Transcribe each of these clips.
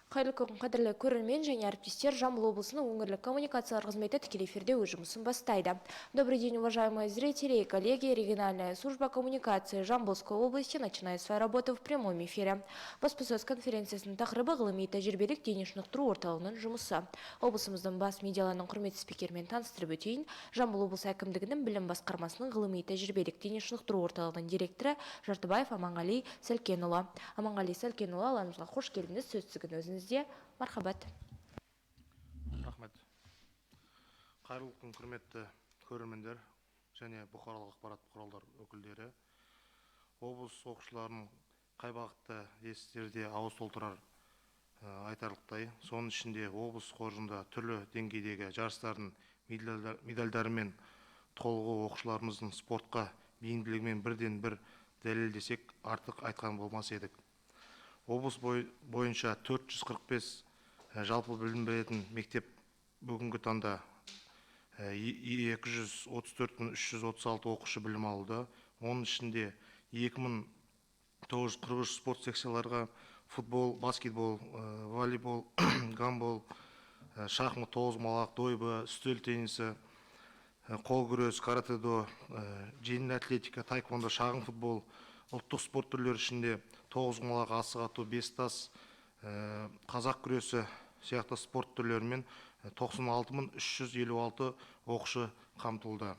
Қайырлы күн, қадірлі көрермен және әріптестер, Жамбыл облысының өңірлік коммуникациялар қызметі тікелей эфирде өз жұмысын бастайды. Добрый день, уважаемые зрители и коллеги. Региональная служба коммуникации Жамбылской области начинает свою работу в прямом эфире. Баспасөз конференциясының тақырыбы ғылыми тәжірибелік дене шынықтыру орталығының жұмысы. Облысымыздың бас медиаларының құрметті спикермен таныстырып өтейін. Жамбыл облысы әкімдігінің білім басқармасының ғылыми тәжірибелік дене шынықтыру орталығының директоры Жартыбаев Аманғали Сәлкенұлы. Аманғали Сәлкенұлы, алаңымызға қош келдіңіз, сөз тізгіні өзіңізде. Мархабат. Рахмет. Қайырлы күн, құрметті көрермендер және бұқаралық ақпарат құралдар өкілдері. Облыс оқушыларының қай бағытта естерде ауыз толтырар айтарлықтай. Соның ішінде облыс қоржында түрлі деңгейдегі жарыстардың медальдарымен толығу оқушыларымыздың спортқа бейімділігімен бірден бір дәлелдесек артық айтқан болмас едік. Облыс бойынша 445 жалпы білім беретін мектеп бүгінгі таңда 234.336 оқушы білім алды. Оның ішінде 2943 спорт секцияларға футбол, баскетбол, волейбол, гандбол, шахмат, тоғызқұмалақ, дойбы, үстел теннисі, қол күрес, каратэ-до, жеңіл атлетика, таеквондо, шағын футбол, ұлттық спорт түрлері ішінде тоғызқұмалақ, асық ату, бес тас, қазақ күресі сияқты спорт түрлерімен 96.356 оқушы қамтылды.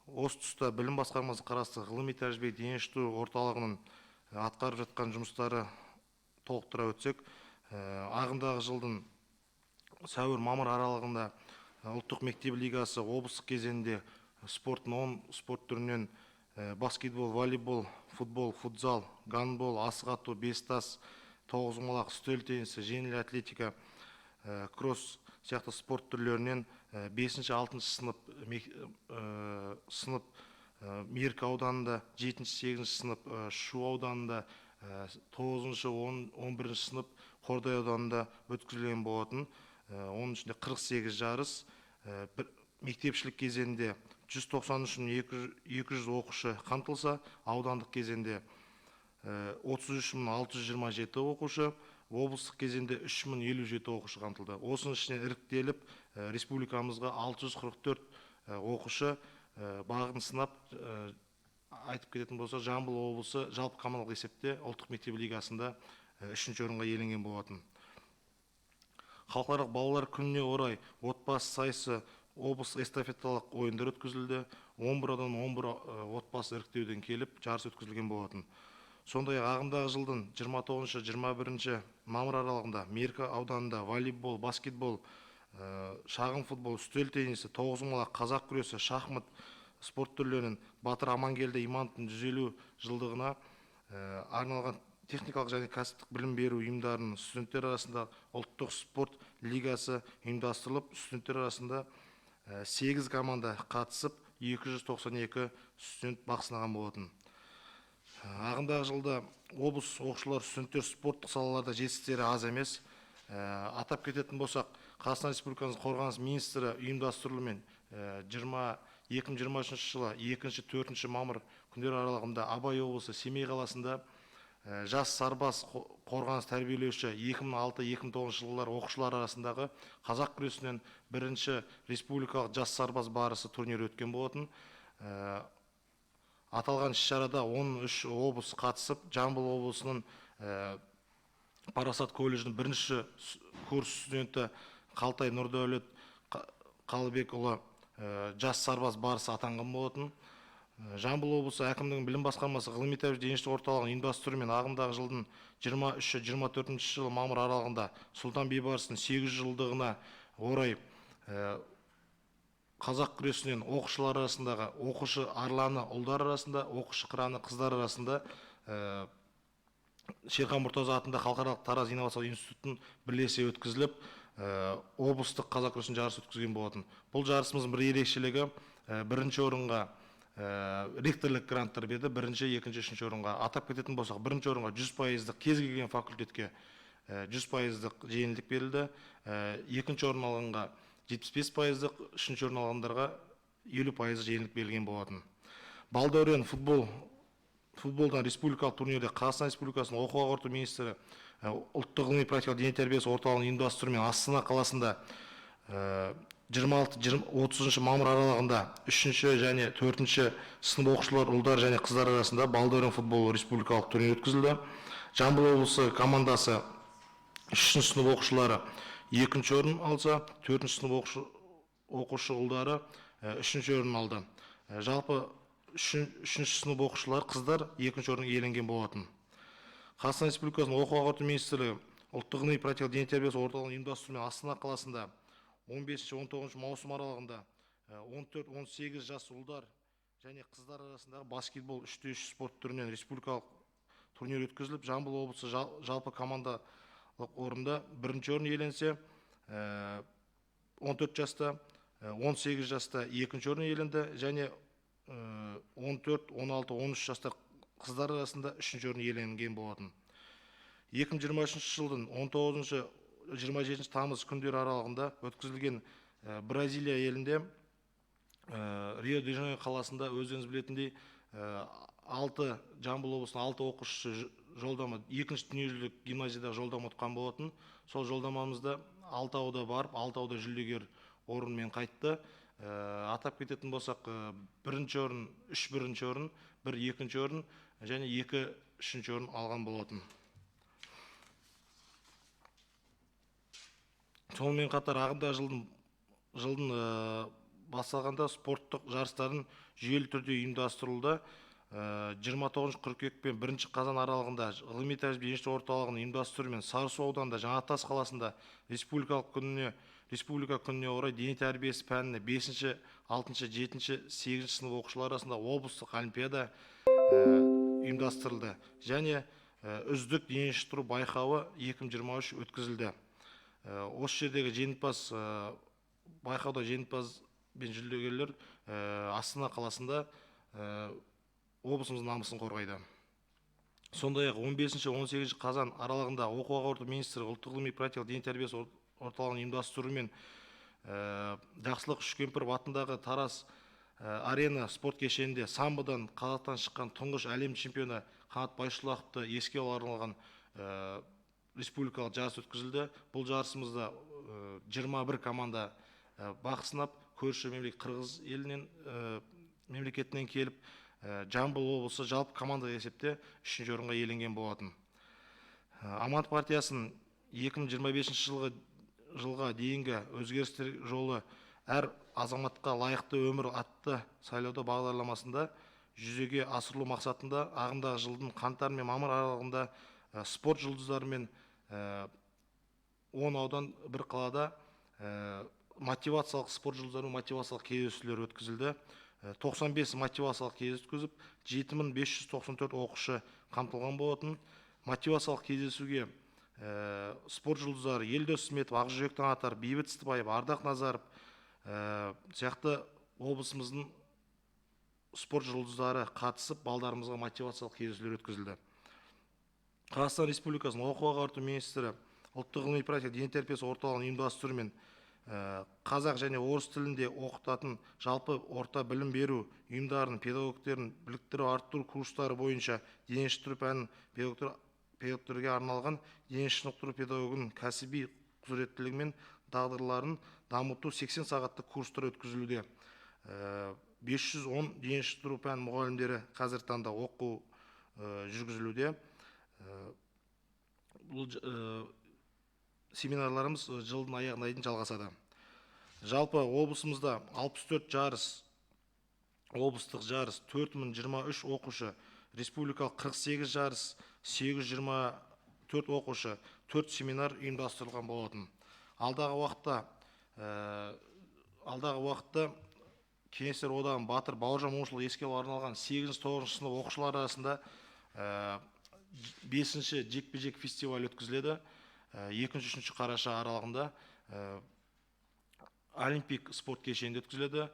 Осы тұста білім басқармасы қарасты ғылыми тәжірибе дене шынықтыру орталығының атқарып жатқан жұмыстары толықтыра өтсек, ағымдағы жылдың сәуір-мамыр аралығында ұлттық мектеп лигасы облыстық кезеңінде спорттың 10 спорт түрінен баскетбол, волейбол, футбол, футзал, гандбол, асық ату, бес тас, тоғызқұмалақ, үстел теннисі, жеңіл атлетика, кросс сияқты спорт түрлерінен 5-6 сынып Меркі ауданында, 7-8 сынып Шу ауданында, 9-11 сынып Қордай ауданында өткізілген болатын. Оның ішінде 48 жарыс, мектепшілік кезеңде 193.200 оқушы қамтылса, аудандық кезеңде 33.627 оқушы, облыстық кезеңде 3.057 оқушы қамтылды. Осының ішінен іріктеліп, республикамызға 644 оқушы бағын сынап, айтып кететін болса, Жамбыл облысы жалпы командалық есепте ұлттық мектеп лигасында 3-ші орынға иеленген болатын. Халықаралық балалар күніне орай отбасы сайысы облыс эстафеталық ойындар өткізілді. 11-дан 11 отбасы іріктеуден келіп, жарыс өткізілген болатын. Сондай ағымдағы жылдың 29-21 мамыр аралығында Меркі ауданында волейбол, баскетбол, шағын футбол, үстел теннисі, тоғызқұмалақ, қазақ күресі, шахмат спорт түрлерінің Батыр Амангелді Имановтың 150 жылдығына арналған техникалық және кәсіптік білім беру ұйымдарының студенттер арасында ұлттық спорт лигасы ұйымдастырылып, студенттер арасында 8 команда қатысып, 292 студент бақ сынаған болатын. Ағымдағы жылда облыс оқушылар, студенттер спорттық салаларда жетістіктері аз емес. Атап кететін болсақ, Қазақстан Республикасының қорғаныс министрі ұйымдастырылуымен 2023 жылы 2-4 мамыр күндер аралығында Абай облысы Семей қаласында жас сарбаз қорғаныс тәрбиелеуші 2006-2009 жылдар оқушылар арасындағы қазақ күресінен бірінші республикалық жас сарбаз барысы турнирі өткен болатын. Аталған іс-шарада 13 облыс қатысып, Жамбыл облысының Парасат колледжінің бірінші курс студенті Қалтай Нұрдәулет Қалыбекұлы жас сарбаз барысы атанған болатын. Жамбыл облысы әкімдігінің білім басқармасы ғылыми тәжірибе дене шынықтыру орталығының ұйымдастыруымен ағымдағы жылдың 23-24 жылы мамыр аралығында Сұлтан Бейбарыстың 800 жылдығына орай қазақ күресінен оқушылар арасындағы оқушы арланы ұлдар арасында, оқушы қыраны қыздар арасында Шерхан Мұртаза атында халықаралық Тараз инновациялық институтын бірлесе өткізіліп, облыстық қазақ күресін жарыс өткізген болатын. Бұл жарысымыздың бір ерекшелігі, бірінші орынға ректорлық гранттар берді, бірінші, екінші, үшінші орынға. Атап кететін болсақ, бірінші орынға 100% кез келген факультетке 100% жеңілдік берілді, екінші орын алғанға 75%, үшінші орын алғандарға 50% жеңілдік берілген болатын. Балдәурен футболдан республикалық турнирде Қазақстан Республикасының оқу ағарту министрі ұлттық ғылыми практикалық дене тәрбиесі орталығының ұйымдастыруымен Астана қаласында 26-30 мамыр аралығында 3-ші және 4-ші сынып оқушылар ұлдар және қыздар арасында балдәурен футбол республикалық турнир өткізілді. Жамбыл облысы командасы 3-ші сынып оқушылары 2-ші орын алса, 4-ші сынып оқушы ұлдары 3-ші орын алды. Жалпы 3-ші сынып оқушылар қыздар 2-ші орын иеленген болатын. Қазақстан Республикасының оқу ағарту министрлігі ұлттық ғылыми практикалық дене тәрбиесі орталығының ұйымдастыруымен Астана қаласында 15-19 маусым аралығында 14-18 жас ұлдар және қыздар арасындағы баскетбол 3-3 спорт түрінен республикалық турнир өткізіліп, Жамбыл облысы жалпы командалық орында 1-ші орын иеленсе, 14 жаста, 18 жаста 2-ші орын иеленді және 14, 16, 13 жаста қыздар арасында 3-ші орын иеленген болатын. 2023 жылдың 19-27 тамыз күндері аралығында өткізілген Бразилия елінде Рио-де-Жанейро қаласында өздеріңіз білетіндей 6 Жамбыл облысының 6 оқушысы жолдама, 2-ші дүниежүзілік гимназияда жолдама ұтқан болатын. Сол жолдамамызда 6-ауда барып, 6-ауда жүлдегер орынмен қайтты. Атап кететін болсақ, 1-ші орын, 3 бірінші орын, 1 2-ші орын және 2 3-ші орын алған болатын. Сонымен қатар ағымдағы жылдың басталғанда спорттық жарыстарын жүйелі түрде ұйымдастырылды. 29 қыркүйек пен 1 қазан аралығында ғылыми тәжірибе орталығының ұйымдастыруымен Сарысу ауданында Жаңатас қаласында республика күніне орай дене тәрбиесі пәніне 5-ші, 6-ші, 7-ші, 8-ші сынып оқушылар арасында облыстық олимпиада ұйымдастырылды және үздік дене шынықтыру байқауы 2023 өткізілді. Осы жердегі жеңімпаз байқауда жеңімпаз бен жүлдегерлер Астана қаласында облысымыздың намысын қорғайды. Сондай-ақ 15-18 қазан аралығында оқу ағарту министрі ұлттық ғылыми практикалық дене тәрбиесі орталығының ұйымдастыруымен Жақсылық Үшкемпіров атындағы Тараз арена спорт кешенінде самбодан Қазақстан шыққан тұңғыш әлем чемпионы Қанат Байшулақовты еске алуға арналған республикалық жарыс өткізілді. Бұл жарысымызда 21 команда бақ сынап, көрші мемлекет Қырғыз елінен мемлекетінен келіп, Жамбыл облысы жалпы команда есепте 3-ші орынға иеленген болатын. Аманат партиясының 2025 жылға дейінгі өзгерістер жолы әр азаматқа лайықты өмір атты сайлауда бағдарламасында жүзеге асырылу мақсатында ағымдағы жылдың қаңтар мен мамыр аралығында спорт жұлдыздарымен 10 аудан бір қалада мотивациялық спорт жұлдыздарымен мотивациялық кездесулер өткізілді. 95 мотивациялық кездесу өткізіп, 7594 оқушы қамтылған болатын. Мотивациялық кездесуге спорт жұлдыздары Елдос Сметов, Ақжүрек Таңатар, Бейбіт Істібаев, Ардақ Назаров сияқты облысымыздың спорт жұлдыздары қатысып, балдарымызға мотивациялық кездесулер өткізілді. Қазақстан Республикасының оқу ағарту министрі ұлттық ғылыми практикалық дене тәрбиесі орталығының ұйымдастыруымен қазақ және орыс тілінде оқытатын жалпы орта білім беру ұйымдарының педагогтерін біліктіру арттыру курстары бойынша дене шынықтыру пәнін педагогтерге арналған дене шынықтыру педагогының кәсіби құзыреттілігі мен дағдыларын дамыту 80 сағаттық курстар өткізілуде. 510 дене шынықтыру пән мұғалімдері қазір таңда оқу жүргізілуде. Бұл семинарларымыз жылдың аяғына дейін жалғасады. Жалпы облысымызда 64 жарыс, облыстық жарыс, 4023 оқушы, республикалық 48 жарыс, 824 оқушы, 4 семинар ұйымдастырылған болатын. Алдағы уақытта Кеңестер одағының батыр Бауыржан Момышұлы еске алуға арналған 8-9 сынып оқушылар арасында 5-ші жекпе-жек фестиваль өткізіледі. 2-3 қараша аралығында Олимпик спорт кешенінде өткізіледі.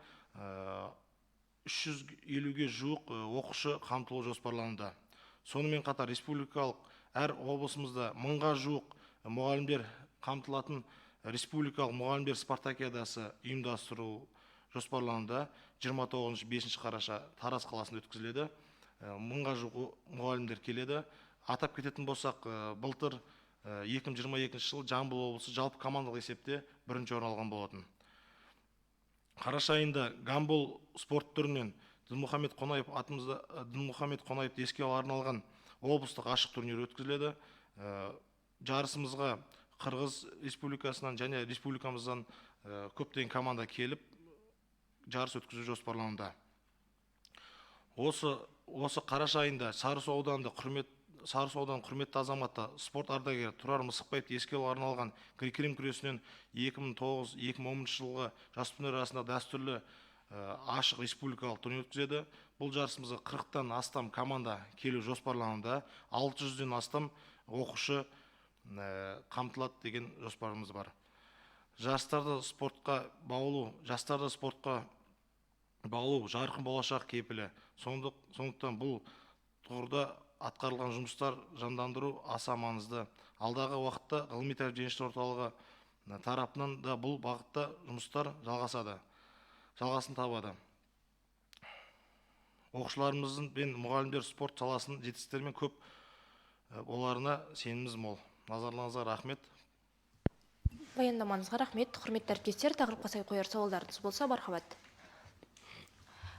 350-ге жуық оқушы қамтылу жоспарлануда. Сонымен қатар республикалық әр облысымызда 1000-ға жуық мұғалімдер қамтылатын республикалық мұғалімдер спартакиадасы ұйымдастыру жоспарлануда. 29-5 қараша Тараз қаласында өткізіледі. мыңға жуық мұғалімдер келеді. Атап кететін болсақ, былтыр 2022 жылы Жамбыл облысы жалпы командалық есепте бірінші орын алған болатын. Қараша айында гандбол спорт түрінен Дінмұхамед Қонаев еске алуға арналған облыстық ашық турнир өткізіледі. Жарысымызға Қырғыз республикасынан және республикамыздан көптеген команда келіп, жарыс өткізу жоспарлануда. Осы қараша айында Сарысу ауданы құрметті азаматы спорт ардагері Тұрар Мысықбаевты еске алуға арналған грек-рим күресінен 2009-2010 жылғы жасөспірімдер арасында дәстүрлі ашық республикалық турнир өткізеді. Бұл жарысымызға 40-тан астам команда келу жоспарлануда, 600-ден астам оқушы қамтылады деген жоспарымыз бар. Жастарды спортқа баулу жарқын болашақ кепілі. Сондықтан бұл тұрғыда атқарылған жұмыстар жандандыру аса маңызды. Алдағы уақытта ғылыми тәрбие-тәрбиелеу орталығы тарапынан да бұл бағытта жұмыстар жалғасын табады. Оқушыларымыздың бен мұғалімдер спорт саласының жетістіктерімен көп оларына сеніміміз мол. Назарларыңызға рахмет. Баяндамаңызға рахмет. Құрметті әріптестер, тақырыпқа сай қояр сауалдарыңыз болса, мархабат.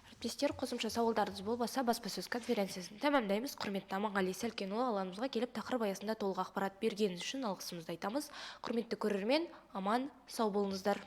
Әріптестер, қосымша сауалдарыңыз болмаса, баспасөз конференциясын тәмамдаймыз. Құрметті Аманғали Сәлкенұлы, алаңымызға келіп тақырып аясында толық ақпарат бергеніңіз үшін алғысымызды айтамыз. Құрметті көрермен, аман сау болыңыздар.